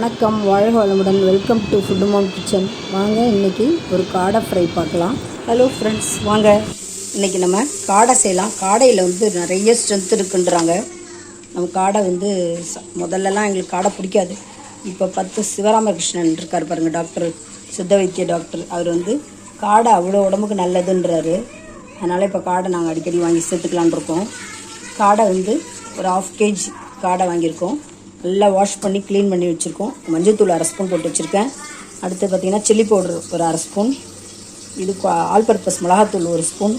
வணக்கம், வாழ்க வளமுடன். Welcome to food mom kitchen. வாங்க, இன்றைக்கி ஒரு காடை ஃப்ரை பார்க்கலாம். ஹலோ ஃப்ரெண்ட்ஸ், வாங்க இன்றைக்கி நம்ம காடை செய்யலாம். காடையில் நிறைய ஸ்ட்ரென்த் இருக்குன்றாங்க. நம்ம காடை முதல்லலாம் எங்களுக்கு காடை பிடிக்காது. இப்போ 10 சிவராமகிருஷ்ணன் இருக்கார் பாருங்கள், டாக்டர், சித்த வைத்திய டாக்டர். அவர் காடை அவ்வளோ உடம்புக்கு நல்லதுன்றாரு. அதனால் இப்போ காடை நாங்கள் அடிக்கடி வாங்கி சேர்த்துக்கலான் இருக்கோம். காடை ஒரு 1/2 kg காடை வாங்கியிருக்கோம். நல்லா வாஷ் பண்ணி க்ளீன் பண்ணி வச்சுருக்கோம். மஞ்சள்தூள் 1/2 ஸ்பூன் போட்டு வச்சுருக்கேன். அடுத்து பார்த்திங்கன்னா சில்லி பவுடர் ஒரு 1/2 ஸ்பூன், இது ஆல் பர்பஸ் மிளகாத்தூள் 1 ஸ்பூன்,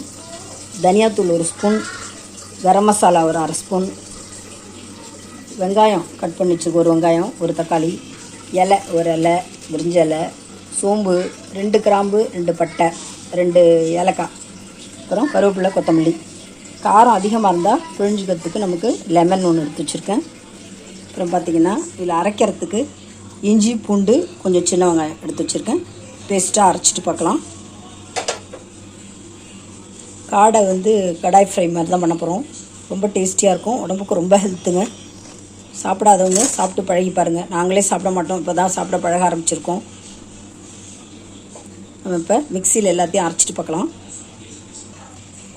தனியாத்தூள் 1 ஸ்பூன், கரம் மசாலா ஒரு 1/2 ஸ்பூன், வெங்காயம் கட் பண்ணி வச்சுருக்கோம், ஒரு வெங்காயம், ஒரு தக்காளி, இலை ஒரு இலை, பிரிஞ்ச இலை, சோம்பு, 2 கிராம்பு, 2 பட்டை, 2 ஏலக்காய், அப்புறம் கருவேப்பிலை, கொத்தமல்லி. காரம் அதிகமாக இருந்தால் பிழிஞ்சிக்கிறதுக்கு நமக்கு லெமன் ஒன்று எடுத்து வச்சுருக்கேன். அப்புறம் பார்த்திங்கன்னா இதில் அரைக்கிறதுக்கு இஞ்சி பூண்டு கொஞ்சம் சின்ன வெங்காயம் எடுத்து வச்சுருக்கேன். பேஸ்ட்டாக அரைச்சிட்டு பார்க்கலாம். காடை கடாய் ஃப்ரை மாதிரி தான் பண்ண போகிறோம். ரொம்ப டேஸ்டியாக இருக்கும், உடம்புக்கு ரொம்ப ஹெல்த்துங்க. சாப்பிடாதவங்க சாப்பிட்டு பழகி பாருங்கள். நாங்களே சாப்பிட மாட்டோம், இப்போ தான் சாப்பிட பழக ஆரம்பிச்சிருக்கோம். நம்ம இப்போ மிக்சியில் எல்லாத்தையும் அரைச்சிட்டு பார்க்கலாம்.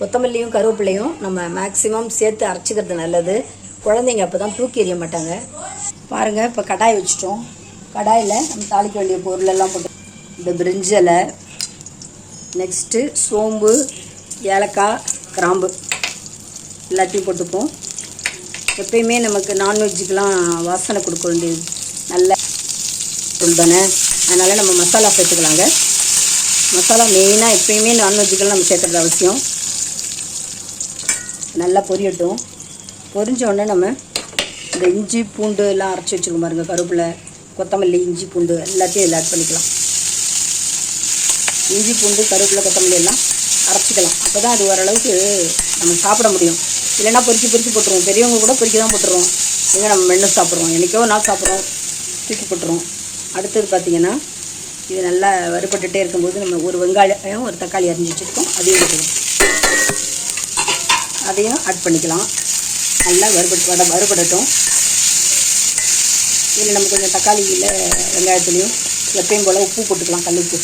கொத்தமல்லியும் கருவேப்பிலையும் நம்ம மேக்ஸிமம் சேர்த்து அரைச்சிக்கிறது நல்லது. குழந்தைங்க அப்போ தான் தூக்கி எறிய மாட்டாங்க. பாருங்கள், இப்போ கடாய் வச்சுட்டோம். கடாயில் நம்ம தாளிக்க வேண்டிய பொருளெல்லாம் போட்டு, இந்த பிரிஞ்சலை, நெக்ஸ்ட்டு சோம்பு, ஏலக்காய், கிராம்பு எல்லாத்தையும் போட்டுப்போம். எப்பயுமே நமக்கு நான்வெஜ்ஜுக்கெலாம் வாசனை கொடுக்க வேண்டியது நல்ல பொருள் தானே. அதனால் நம்ம மசாலா சேர்த்துக்கலாங்க. மசாலா மெயினாக எப்பயுமே நான்வெஜ்ஜுக்கெல்லாம் நம்ம சேர்த்துறது அவசியம். நல்லா பொரியட்டும். பொரிஞ்ச உடனே நம்ம இந்த இஞ்சி பூண்டு எல்லாம் அரைச்சி வச்சுருக்கோம் பாருங்கள், கருவேப்பிலை, கொத்தமல்லி, இஞ்சி பூண்டு எல்லாத்தையும் இதில் ஆட் பண்ணிக்கலாம். இஞ்சி பூண்டு, கருவேப்பிலை, கொத்தமல்லி எல்லாம் அரைச்சிக்கலாம். அப்போ தான் அது ஓரளவுக்கு நம்ம சாப்பிட முடியும். இல்லைன்னா பொறுக்கி போட்டுருவோம். பெரியவங்க கூட பொறுக்கி தான் போட்டுருவோம். எங்கே நம்ம மென்று சாப்பிட்றோம், என்றைக்கோ நான் சாப்பிட்றோம், தூக்கி போட்டுருவோம். அடுத்தது பார்த்திங்கன்னா இது நல்லா வறுபட்டுகிட்டே இருக்கும்போது நம்ம ஒரு வெங்காயம், ஒரு தக்காளி அரிஞ்சு வச்சுருக்கோம், அதையும் போட்டுருவோம். அதையும் ஆட் பண்ணிக்கலாம். நல்லா வறுபடட்டும். இதில் நம்ம கொஞ்சம் தக்காளியில் வெங்காயத்துலேயும் எப்பயும் போல் உப்பு போட்டுக்கலாம், கல் உப்பு.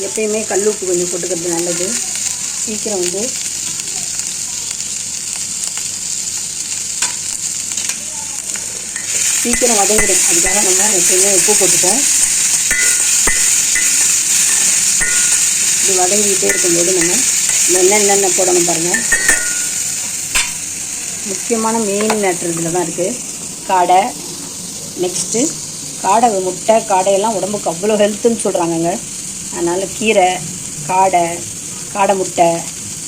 எப்பயுமே கல் உப்பு கொஞ்சம் போட்டுக்கிறது நல்லது. சீக்கிரம் வதங்கிடும். அதுக்காக நம்ம எப்பயுமே உப்பு போட்டுப்போம். இது வதங்கிக்கிட்டே இருக்கும்போது நம்ம என்னென்ன போடணும் பாருங்கள். முக்கியமான மெயின் மேட்ரு இதில் தான் இருக்குது. காடை, நெக்ஸ்ட்டு காடை முட்டை, காடையெல்லாம் உடம்புக்கு அவ்வளோ ஹெல்த்துன்னு சொல்கிறாங்கங்க. அதனால் கீரை, காடை முட்டை,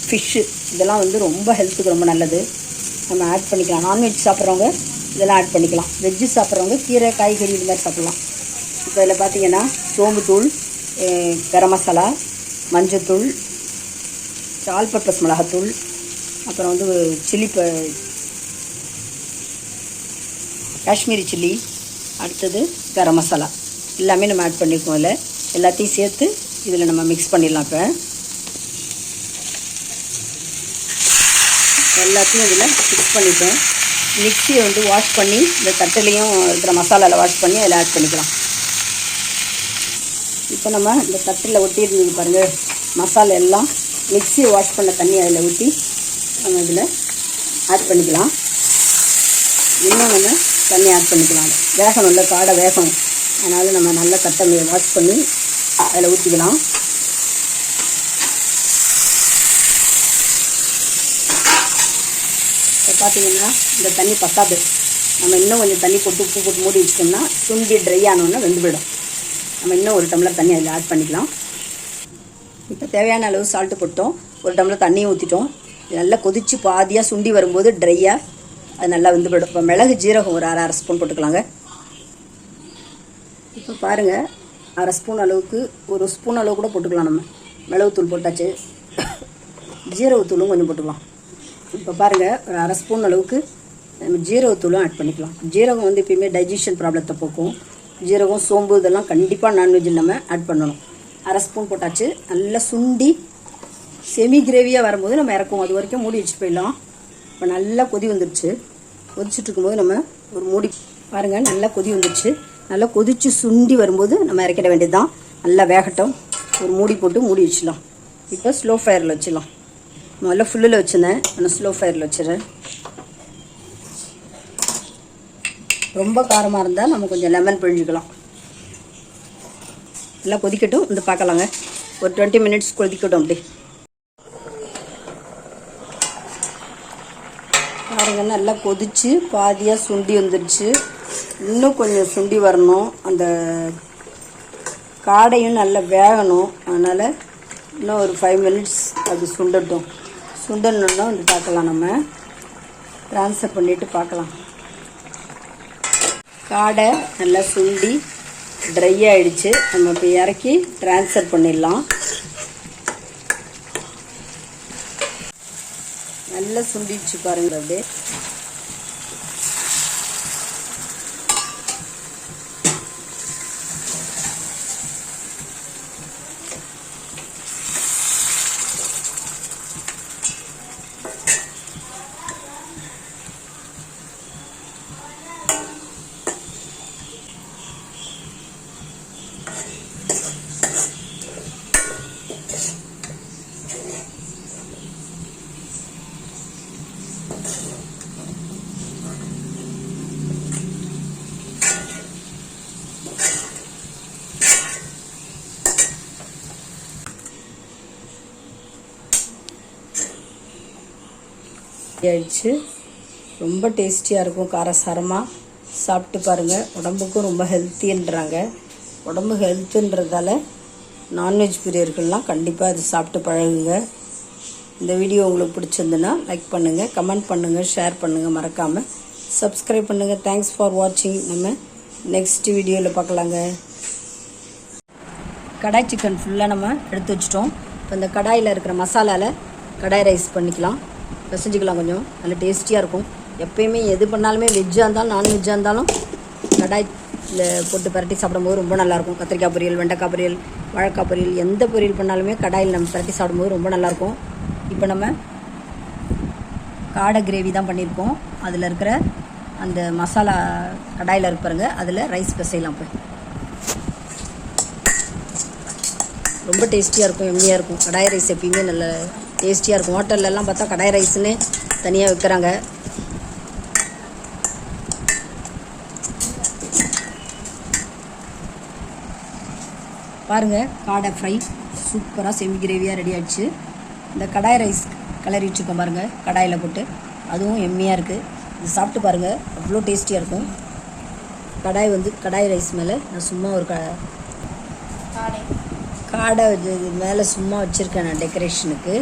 ஃபிஷ்ஷு இதெல்லாம் ரொம்ப ஹெல்த்துக்கு ரொம்ப நல்லது. நம்ம ஆட் பண்ணிக்கலாம். நான்வெஜ் சாப்பிட்றவங்க இதெல்லாம் ஆட் பண்ணிக்கலாம். வெஜ்ஜு சாப்பிட்றவங்க கீரை, காய்கறி இது மாதிரி சாப்பிட்லாம். இப்போ இதில் பார்த்திங்கன்னா சோம்பு தூள், கரம் மசாலா, மஞ்சத்தூள், ஆல் பர்பஸ் மிளகாத்தூள், அப்புறம் காஷ்மீரி சில்லி, அடுத்தது கரம் மசாலா எல்லாமே நம்ம ஆட் பண்ணியிருக்கோம். இதில் எல்லாத்தையும் சேர்த்து இதில் நம்ம மிக்ஸ் பண்ணிடலாம். இப்போ எல்லாத்தையும் இதில் மிக்ஸ் பண்ணிட்டோம். மிக்சியை வாஷ் பண்ணி இந்த தட்டிலையும் இருக்கிற மசாலாவில் வாஷ் பண்ணி அதில் ஆட் பண்ணிக்கலாம். இப்போ நம்ம இந்த தட்டில் ஒட்டி இருந்தது பாருங்கள், மசாலா எல்லாம் மிக்ஸி வாஷ் பண்ண தண்ணி அதில் ஊற்றி நம்ம இதில் ஆட் பண்ணிக்கலாம். இன்னும் நம்ம தண்ணி ஆட் பண்ணிக்கலாம். வேகணும் இல்லை, காடை வேகணும். அதனால் நம்ம நல்லா தட்டை வாஷ் பண்ணி அதில் ஊற்றிக்கலாம். இப்போ பார்த்திங்கன்னா இந்த தண்ணி பத்தாது. நம்ம இன்னும் கொஞ்சம் தண்ணி போட்டு உப்பு போட்டு மூடி வச்சிட்டோம்னா சுண்டி ட்ரை ஆனோன்னா வெந்து போயிடும். நம்ம இன்னும் ஒரு டம்ளர் தண்ணி அதில் ஆட் பண்ணிக்கலாம். இப்போ தேவையான அளவு சால்ட்டு போட்டோம், ஒரு டம்ளர் தண்ணியும் ஊற்றிட்டோம். நல்லா கொதித்து பாதியாக சுண்டி வரும்போது ட்ரையாக அது நல்லா வெந்து போயிடும். இப்போ மிளகு, ஜீரகம் ஒரு அரை ஸ்பூன் போட்டுக்கலாங்க. இப்போ பாருங்கள், 1/2 ஸ்பூன் அளவுக்கு, 1 ஸ்பூன் அளவு கூட போட்டுக்கலாம். நம்ம மிளகுத்தூள் போட்டாச்சு, ஜீரகத்தூளும் கொஞ்சம் போட்டுக்கலாம். இப்போ பாருங்கள், ஒரு 1/2 ஸ்பூன் அளவுக்கு நம்ம ஜீரகத்தூளும் ஆட் பண்ணிக்கலாம். ஜீரகம் எப்பயுமே டைஜஷன் ப்ராப்ளத்தை போக்கும். ஜீரகம், சோம்பு இதெல்லாம் கண்டிப்பாக நான்வெஜ்ஜில் நம்ம ஆட் பண்ணணும். 1/2 ஸ்பூன் போட்டாச்சு. நல்லா சுண்டி செமி கிரேவியாக வரும்போது நம்ம இறக்குவோம். அது வரைக்கும் மூடி வச்சுட்டு போயிடலாம். இப்போ நல்லா கொதி வந்துடுச்சு. கொதிச்சுட்டு இருக்கும்போது நம்ம ஒரு மூடி பாருங்கள், நல்லா கொதி வந்துடுச்சு. நல்லா கொதித்து சுண்டி வரும்போது நம்ம இறக்கிட வேண்டியது தான். நல்லா வேகட்டும். ஒரு மூடி போட்டு மூடி வச்சிடலாம். இப்போ ஸ்லோ ஃபயரில் வச்சிடலாம். முதல்ல ஃபுல்லில் வச்சுருந்தேன், நான் ஸ்லோ ஃபயரில் வச்சிடறேன். ரொம்ப காரமாக இருந்தால் நம்ம கொஞ்சம் லெமன் பிழிஞ்சிக்கலாம். நல்லா கொதிக்கட்டும், வந்து பார்க்கலாங்க. ஒரு 20 மினிட்ஸ் கொதிக்கட்டும். அப்படி பாருங்க, நல்லா கொதிச்சு பாதியாக சுண்டி வந்துடுச்சு. இன்னும் கொஞ்சம் சுண்டி வரணும். அந்த காடையும் நல்லா வேகணும். அதனால் இன்னும் ஒரு 5 மினிட்ஸ் அது சுண்டட்டும். சுண்டணுன்னா வந்து பார்க்கலாம். நம்ம ட்ரான்ஸ்ஃபர் பண்ணிவிட்டு பார்க்கலாம். காடை நல்லா சுண்டி ட்ரை ஆகிடுச்சு. நம்ம இப்போ இறக்கி ட்ரான்ஸ்ஃபர் பண்ணிடலாம். நல்லா சுண்டிடுச்சு பாருங்க. அப்படியே ஆயிடுச்சு. ரொம்ப டேஸ்டியாக இருக்கும். காரசாரமாக சாப்பிட்டு பாருங்கள். உடம்புக்கும் ரொம்ப ஹெல்த்தின்றாங்க. உடம்பு ஹெல்த்துன்றதால நான்வெஜ் பிரியர்கள்லாம் கண்டிப்பாக அது சாப்பிட்டு பழகுங்க. இந்த வீடியோ உங்களுக்கு பிடிச்சிருந்துன்னா லைக் பண்ணுங்கள், கமெண்ட் பண்ணுங்கள், ஷேர் பண்ணுங்கள், மறக்காமல் சப்ஸ்கிரைப் பண்ணுங்கள். தேங்க்ஸ் ஃபார் வாட்சிங். நம்ம நெக்ஸ்ட் வீடியோவில் பார்க்கலாங்க. கடாய் சிக்கன் ஃபுல்லாக நம்ம எடுத்து வச்சிட்டோம். இப்போ இந்த கடாயில் இருக்கிற மசாலாவில் கடாய் ரைஸ் பண்ணிக்கலாம், பிசைஞ்சிக்கலாம். கொஞ்சம் நல்ல டேஸ்டியாக இருக்கும். எப்பயுமே எது பண்ணாலுமே வெஜ்ஜாக இருந்தாலும் நான்வெஜ்ஜாக இருந்தாலும் கடாயில் போட்டு பரட்டி சாப்பிடும்போது ரொம்ப நல்லாயிருக்கும். கத்திரிக்காய் பொரியல், வெண்டைக்காய் பொரியல், வாழைக்காய் பொரியல், எந்த பொரியல் பண்ணாலுமே கடாயில் நம்ம பரட்டி சாப்பிடும்போது ரொம்ப நல்லாயிருக்கும். இப்போ நம்ம காடை கிரேவி தான் பண்ணியிருக்கோம். அதில் இருக்கிற அந்த மசாலா கடாயில் இருக்கு பாருங்க, அதில் ரைஸ் பிசையலாம். போய் ரொம்ப டேஸ்டியாக இருக்கும், எம்மியாக இருக்கும். கடாய் ரைஸ் எப்பயுமே நல்ல டேஸ்டியாக இருக்கும். ஹோட்டல்லலாம் பார்த்தா கடாய் ரைஸ்ன்னு தனியாக விற்கிறாங்க. பாருங்கள், காடை ஃப்ரை சூப்பராக செமி கிரேவியாக ரெடி ஆகிடுச்சு. இந்த கடாய் ரைஸ் கிளறி வச்சுருக்கோம் பாருங்கள், கடாயில் போட்டு. அதுவும் எம்மியாக இருக்குது. இது சாப்பிட்டு பாருங்கள், அவ்வளோ டேஸ்டியாக இருக்கும். கடாய் ரைஸ் மேலே நான் சும்மா ஒரு காடை மேலே சும்மா வச்சுருக்கேன் நான் டெக்கரேஷனுக்கு.